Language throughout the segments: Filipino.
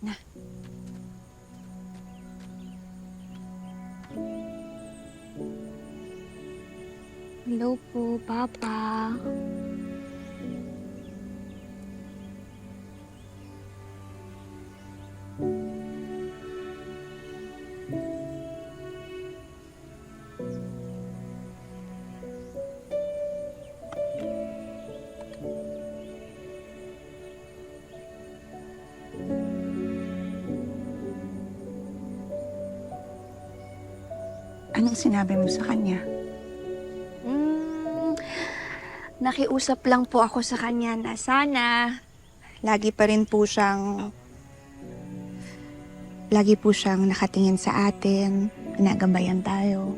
na. Hello po, Papa. Anong sinabi mo sa kanya? Nakiusap lang po ako sa kanya na sana lagi po siyang nakatingin sa atin, ginagabayan tayo.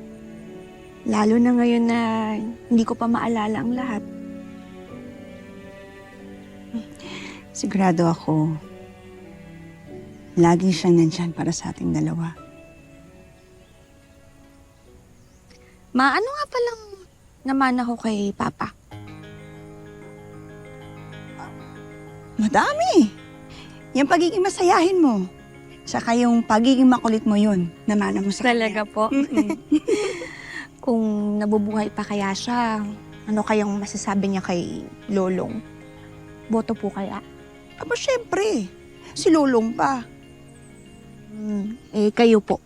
Lalo na ngayon na hindi ko pa maalala ang lahat. Sigurado ako, lagi siyang nandyan para sa ating dalawa. Ma, ano nga palang naman ako kay Papa? Madami! Yung pagiging masayahin mo. Saka yung pagiging makulit mo yun, namana mo sa Talaga kanya. po? Kung nabubuhay pa kaya siya, ano kayang masasabi niya kay Lolong? Boto po kaya? Aba, syempre. Si Lulong pa. Kayo po.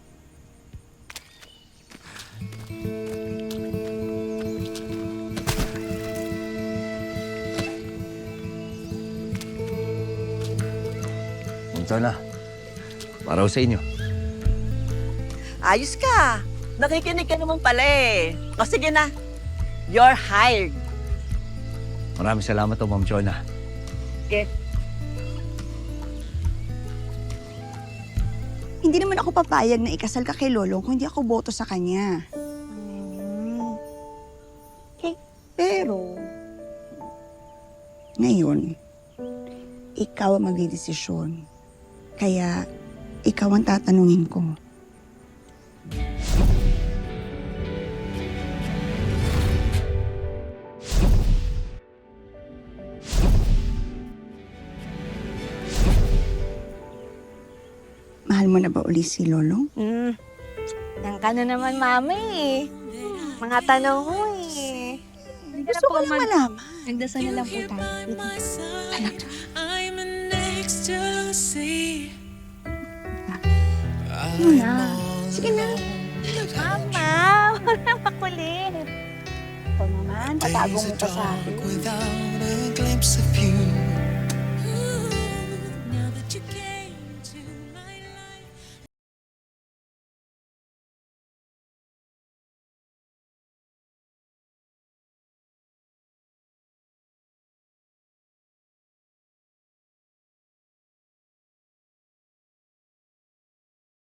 Punta na. Para sa inyo. Ayos ka. Nakikinig ka naman pala eh. O sige na. You're hired. Maraming salamat po, Ma'am Jonah. Okay. Hindi naman ako papayag na ikasal ka kay Lolong kung hindi ako boto sa kanya. Okay. Pero, ngayon, ikaw ang magdidesisyon. Kaya, ikaw ang tatanungin ko. Mahal mo na ba uli si Lolong? Yan ka na naman, Mami. Mga tanong mo eh. Gusto ko lang malaman. Nagdasal na lang po tayo. Talaga. I'm in ecstasy. Ano na? Sige na. Mama, huwag na makulit. Ikaw naman, patago mo pa sa akin. Without a glimpse of you.